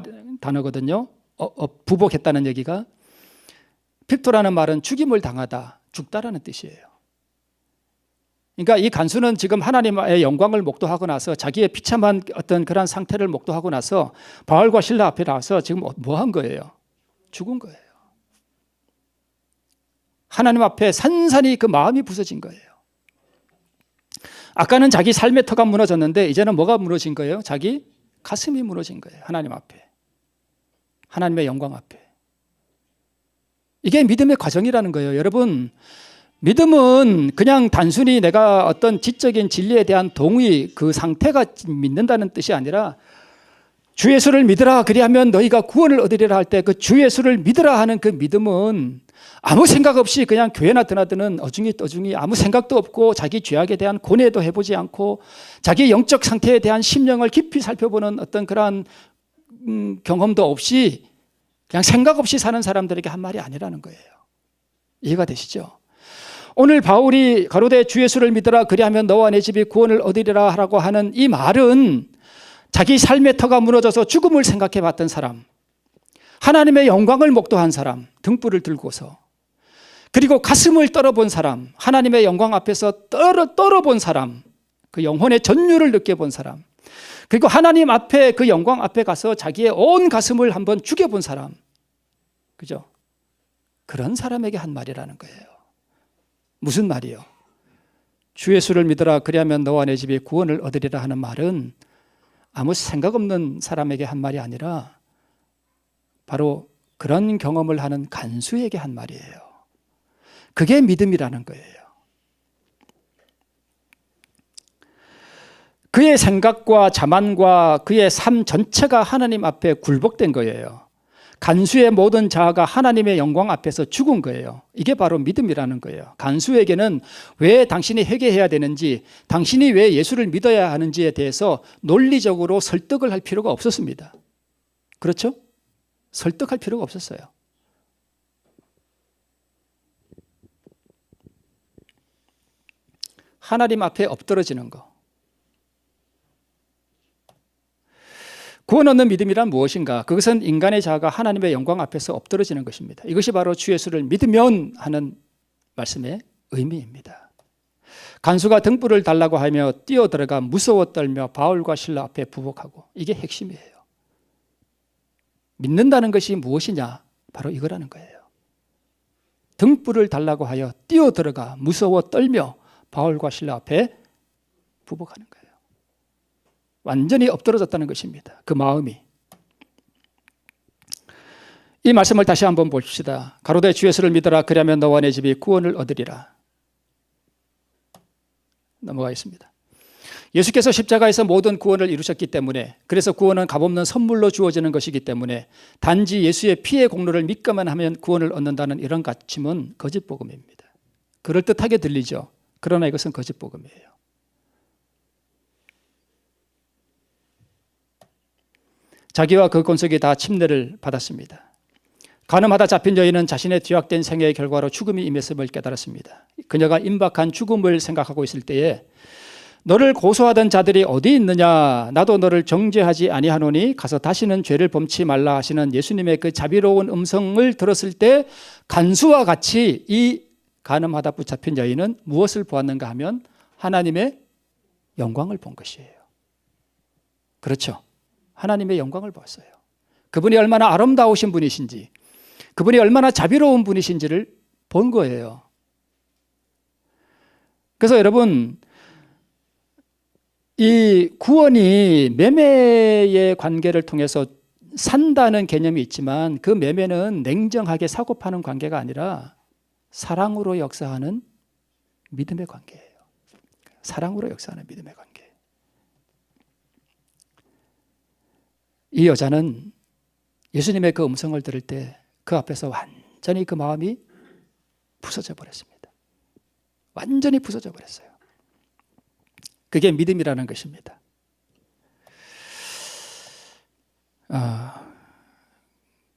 단어거든요. 부복했다는 얘기가. 픽토라는 말은 죽임을 당하다, 죽다라는 뜻이에요. 그러니까 이 간수는 지금 하나님의 영광을 목도하고 나서 자기의 비참한 어떤 그런 상태를 목도하고 나서 바울과 실라 앞에 나와서 지금 뭐 한 거예요? 죽은 거예요. 하나님 앞에 산산이 그 마음이 부서진 거예요. 아까는 자기 삶의 터가 무너졌는데 이제는 뭐가 무너진 거예요? 자기 가슴이 무너진 거예요. 하나님 앞에. 하나님의 영광 앞에. 이게 믿음의 과정이라는 거예요. 여러분, 믿음은 그냥 단순히 내가 어떤 지적인 진리에 대한 동의, 그 상태가 믿는다는 뜻이 아니라 주 예수를 믿으라 그리하면 너희가 구원을 얻으리라 할 때 그 주 예수를 믿으라 하는 그 믿음은 아무 생각 없이 그냥 교회나 드나드는 어중이 떠중이 아무 생각도 없고 자기 죄악에 대한 고뇌도 해보지 않고 자기 영적 상태에 대한 심령을 깊이 살펴보는 어떤 그러한 경험도 없이 그냥 생각 없이 사는 사람들에게 한 말이 아니라는 거예요. 이해가 되시죠? 오늘 바울이 가로되 주 예수를 믿으라 그리하면 너와 내 집이 구원을 얻으리라 하라고 하는 이 말은 자기 삶의 터가 무너져서 죽음을 생각해 봤던 사람, 하나님의 영광을 목도한 사람, 등불을 들고서, 그리고 가슴을 떨어본 사람, 하나님의 영광 앞에서 떨어본 사람, 그 영혼의 전율을 느껴본 사람, 그리고 하나님 앞에 그 영광 앞에 가서 자기의 온 가슴을 한번 죽여본 사람, 그죠? 그런 사람에게 한 말이라는 거예요. 무슨 말이요? 주 예수를 믿으라 그리하면 너와 내 집이 구원을 얻으리라 하는 말은 아무 생각 없는 사람에게 한 말이 아니라 바로 그런 경험을 하는 간수에게 한 말이에요. 그게 믿음이라는 거예요. 그의 생각과 자만과 그의 삶 전체가 하나님 앞에 굴복된 거예요. 간수의 모든 자아가 하나님의 영광 앞에서 죽은 거예요. 이게 바로 믿음이라는 거예요. 간수에게는 왜 당신이 회개해야 되는지, 당신이 왜 예수를 믿어야 하는지에 대해서 논리적으로 설득을 할 필요가 없었습니다. 그렇죠? 설득할 필요가 없었어요. 하나님 앞에 엎드러지는 거. 구원 얻는 믿음이란 무엇인가? 그것은 인간의 자아가 하나님의 영광 앞에서 엎드러지는 것입니다. 이것이 바로 주 예수를 믿으면 하는 말씀의 의미입니다. 간수가 등불을 달라고 하며 뛰어들어가 무서워 떨며 바울과 실라 앞에 부복하고, 이게 핵심이에요. 믿는다는 것이 무엇이냐? 바로 이거라는 거예요. 등불을 달라고 하여 뛰어들어가 무서워 떨며 바울과 실라 앞에 부복하는 거예요. 완전히 엎드러졌다는 것입니다. 그 마음이. 이 말씀을 다시 한번 봅시다. 가로되 주 예수를 믿으라 그리하면 너와 내 집이 구원을 얻으리라. 넘어가겠습니다. 예수께서 십자가에서 모든 구원을 이루셨기 때문에, 그래서 구원은 값없는 선물로 주어지는 것이기 때문에 단지 예수의 피의 공로를 믿기만 하면 구원을 얻는다는 이런 가르침은 거짓복음입니다. 그럴듯하게 들리죠. 그러나 이것은 거짓복음이에요. 자기와 그 권속이 다 침례를 받았습니다. 간음하다 잡힌 여인은 자신의 뒤락된 생애의 결과로 죽음이 임했음을 깨달았습니다. 그녀가 임박한 죽음을 생각하고 있을 때에 너를 고소하던 자들이 어디 있느냐? 나도 너를 정죄하지 아니하노니 가서 다시는 죄를 범치 말라 하시는 예수님의 그 자비로운 음성을 들었을 때 간수와 같이 이 간음하다 붙잡힌 여인은 무엇을 보았는가 하면 하나님의 영광을 본 것이에요. 그렇죠? 하나님의 영광을 보았어요. 그분이 얼마나 아름다우신 분이신지, 그분이 얼마나 자비로운 분이신지를 본 거예요. 그래서 여러분, 이 구원이 매매의 관계를 통해서 산다는 개념이 있지만 그 매매는 냉정하게 사고 파는 관계가 아니라 사랑으로 역사하는 믿음의 관계예요. 사랑으로 역사하는 믿음의 관계. 이 여자는 예수님의 그 음성을 들을 때 그 앞에서 완전히 그 마음이 부서져 버렸습니다. 완전히 부서져 버렸어요. 그게 믿음이라는 것입니다.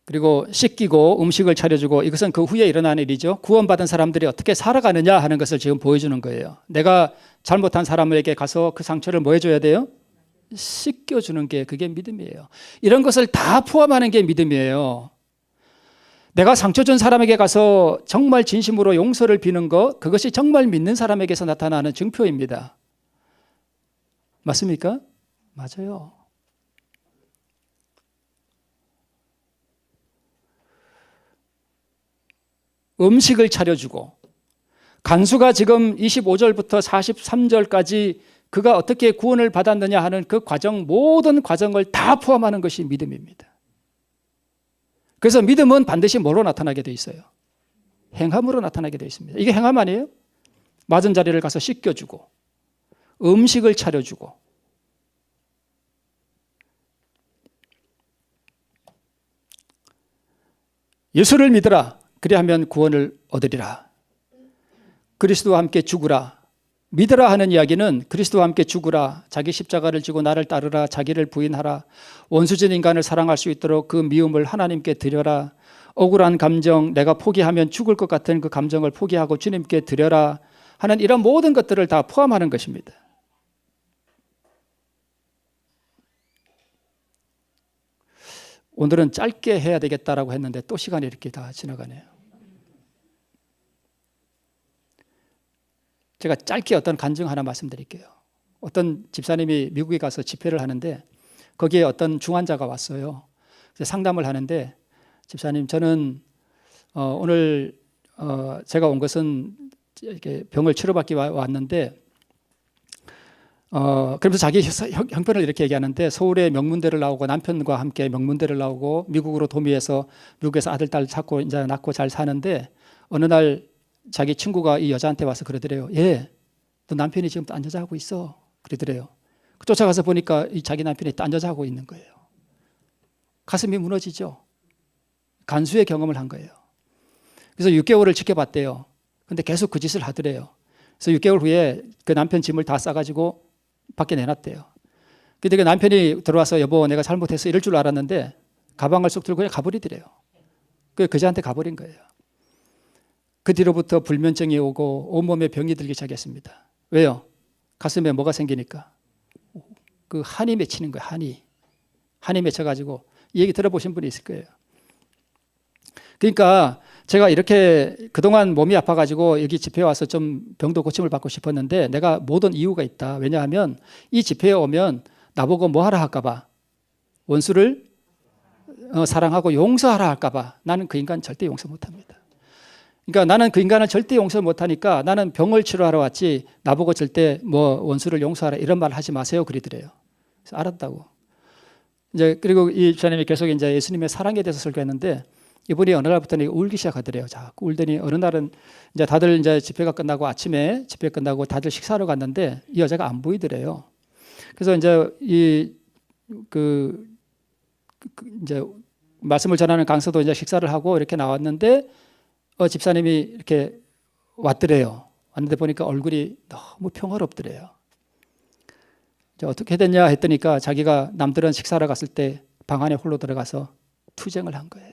그리고 씻기고 음식을 차려주고 이것은 그 후에 일어난 일이죠. 구원받은 사람들이 어떻게 살아가느냐 하는 것을 지금 보여주는 거예요. 내가 잘못한 사람에게 가서 그 상처를 뭐 해줘야 돼요? 씻겨주는 게 그게 믿음이에요. 이런 것을 다 포함하는 게 믿음이에요. 내가 상처 준 사람에게 가서 정말 진심으로 용서를 비는 것, 그것이 정말 믿는 사람에게서 나타나는 증표입니다. 맞습니까? 맞아요. 음식을 차려주고 간수가 지금 25절부터 43절까지 그가 어떻게 구원을 받았느냐 하는 그 과정, 모든 과정을 다 포함하는 것이 믿음입니다. 그래서 믿음은 반드시 뭐로 나타나게 돼 있어요? 행함으로 나타나게 돼 있습니다. 이게 행함 아니에요? 맞은 자리를 가서 씻겨주고 음식을 차려주고 예수를 믿으라. 그리하면 구원을 얻으리라. 그리스도와 함께 죽으라. 믿으라 하는 이야기는 그리스도와 함께 죽으라. 자기 십자가를 지고 나를 따르라. 자기를 부인하라. 원수진 인간을 사랑할 수 있도록 그 미움을 하나님께 드려라. 억울한 감정, 내가 포기하면 죽을 것 같은 그 감정을 포기하고 주님께 드려라 하는 이런 모든 것들을 다 포함하는 것입니다. 오늘은 짧게 해야 되겠다라고 했는데 또 시간이 이렇게 다 지나가네요. 제가 짧게 어떤 간증 하나 말씀드릴게요. 어떤 집사님이 미국에 가서 집회를 하는데 거기에 어떤 중환자가 왔어요. 그래서 상담을 하는데 집사님, 저는 오늘 제가 온 것은 이렇게 병을 치료받기 왔는데 그러면서 자기 형편을 이렇게 얘기하는데 서울에 명문대를 나오고 남편과 함께 명문대를 나오고 미국으로 도미해서 미국에서 아들, 딸 찾고 이제 낳고 잘 사는데 어느 날 자기 친구가 이 여자한테 와서 그러더래요. 예, 너 남편이 지금 딴 여자하고 있어. 그러더래요. 쫓아가서 보니까 이 자기 남편이 딴 여자하고 있는 거예요. 가슴이 무너지죠. 간수의 경험을 한 거예요. 그래서 6개월을 지켜봤대요. 근데 계속 그 짓을 하더래요. 그래서 6개월 후에 그 남편 짐을 다 싸가지고 밖에 내놨대요. 근데 그 남편이 들어와서 여보 내가 잘못했어 이럴 줄 알았는데 가방을 쏙 들고 그냥 가버리더래요. 그 여자한테 가버린 거예요. 그 뒤로부터 불면증이 오고 온몸에 병이 들기 시작했습니다. 왜요? 가슴에 뭐가 생기니까 그 한이 맺히는 거예요. 한이 맺혀가지고 이 얘기 들어보신 분이 있을 거예요. 그러니까 제가 이렇게 그동안 몸이 아파가지고 여기 집회에 와서 좀 병도 고침을 받고 싶었는데 내가 못 온 이유가 있다. 왜냐하면 이 집회에 오면 나보고 뭐 하라 할까 봐, 원수를 사랑하고 용서하라 할까 봐 나는 그 인간 절대 용서 못합니다. 그러니까 나는 그 인간을 절대 용서 못하니까 나는 병을 치료하러 왔지 나보고 절대 뭐 원수를 용서하라 이런 말 하지 마세요 그러더래요. 그래서 알았다고. 이제 그리고 이 집사님이 계속 이제 예수님의 사랑에 대해서 설교했는데 이분이 어느 날부터 울기 시작하더래요. 자꾸 울더니 어느 날은 이제 다들 이제 집회가 끝나고 아침에 집회 끝나고 다들 식사하러 갔는데 이 여자가 안 보이더래요. 그래서 이제 이제 말씀을 전하는 강사도 이제 식사를 하고 이렇게 나왔는데 집사님이 이렇게 왔더래요. 왔는데 보니까 얼굴이 너무 평화롭더래요. 이제 어떻게 됐냐 했더니까 자기가 남들은 식사하러 갔을 때 방 안에 홀로 들어가서 투쟁을 한 거예요.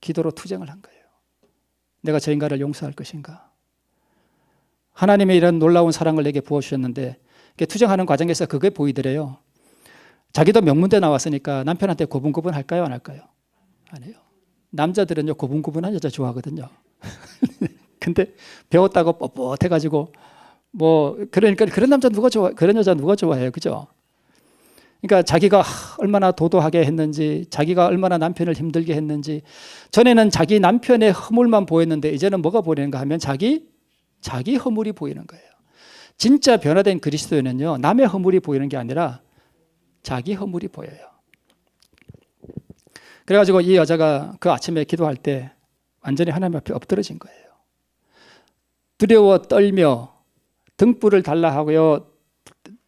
기도로 투쟁을 한 거예요. 내가 저 인간을 용서할 것인가? 하나님의 이런 놀라운 사랑을 내게 부어주셨는데 투쟁하는 과정에서 그게 보이더래요. 자기도 명문대 나왔으니까 남편한테 고분고분 할까요? 안 할까요? 안 해요. 남자들은요 고분고분한 여자 좋아하거든요. 근데 배웠다고 뻣뻣해가지고 뭐 그러니까 그런 남자 누가 좋아? 그런 여자 누가 좋아해요? 그죠? 그러니까 자기가 얼마나 도도하게 했는지, 자기가 얼마나 남편을 힘들게 했는지. 전에는 자기 남편의 허물만 보였는데 이제는 뭐가 보이는가 하면 자기 허물이 보이는 거예요. 진짜 변화된 그리스도인은요 남의 허물이 보이는 게 아니라 자기 허물이 보여요. 그래가지고 이 여자가 그 아침에 기도할 때 완전히 하나님 앞에 엎드러진 거예요. 두려워 떨며 등불을 달라 하고요,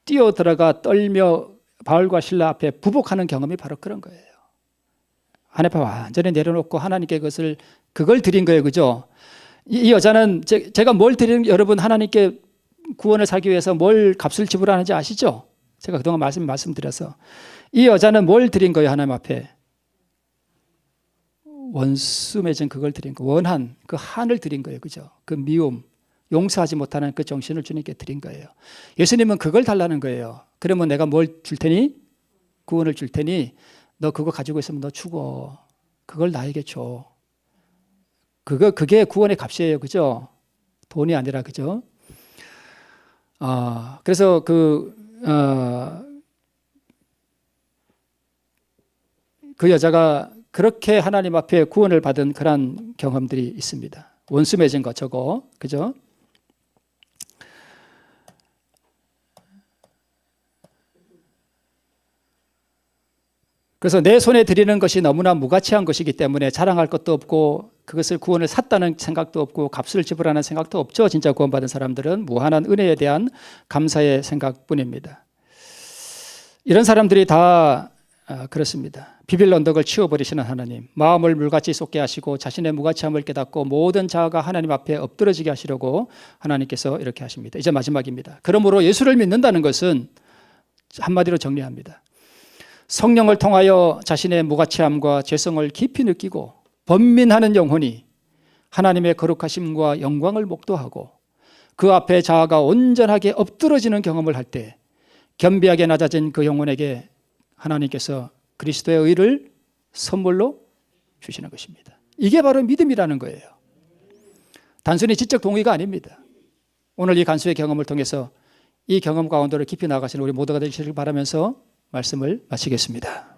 뛰어 들어가 떨며 바울과 실라 앞에 부복하는 경험이 바로 그런 거예요. 하나님 앞에 완전히 내려놓고 하나님께 그걸 드린 거예요. 그죠? 이 여자는 제가 뭘 드리는, 여러분 하나님께 구원을 사기 위해서 뭘 값을 지불하는지 아시죠? 제가 그동안 말씀드려서 이 여자는 뭘 드린 거예요? 하나님 앞에 원수 맺은 그걸 드린 거, 원한 그 한을 드린 거예요. 그죠? 그 미움, 용서하지 못하는 그 정신을 주님께 드린 거예요. 예수님은 그걸 달라는 거예요. 그러면 내가 뭘 줄 테니? 구원을 줄 테니 너 그거 가지고 있으면 너 죽어. 그걸 나에게 줘. 그게 구원의 값이에요. 그죠? 돈이 아니라. 그죠? 그래서 그 여자가 그렇게 하나님 앞에 구원을 받은 그런 경험들이 있습니다. 원수 맺은 거 저거. 그죠? 그래서 내 손에 드리는 것이 너무나 무가치한 것이기 때문에 자랑할 것도 없고 그것을 구원을 샀다는 생각도 없고 값을 지불하는 생각도 없죠. 진짜 구원받은 사람들은 무한한 은혜에 대한 감사의 생각뿐입니다. 이런 사람들이 다 그렇습니다. 비빌 언덕을 치워버리시는 하나님, 마음을 물같이 쏟게 하시고 자신의 무가치함을 깨닫고 모든 자아가 하나님 앞에 엎드러지게 하시려고 하나님께서 이렇게 하십니다. 이제 마지막입니다. 그러므로 예수를 믿는다는 것은 한마디로 정리합니다. 성령을 통하여 자신의 무가치함과 죄성을 깊이 느끼고 번민하는 영혼이 하나님의 거룩하심과 영광을 목도하고 그 앞에 자아가 온전하게 엎드러지는 경험을 할 때 겸비하게 낮아진 그 영혼에게 하나님께서 그리스도의 의를 선물로 주시는 것입니다. 이게 바로 믿음이라는 거예요. 단순히 지적 동의가 아닙니다. 오늘 이 간수의 경험을 통해서 이 경험 가운데로 깊이 나가시는 우리 모두가 되시길 바라면서 말씀을 마치겠습니다.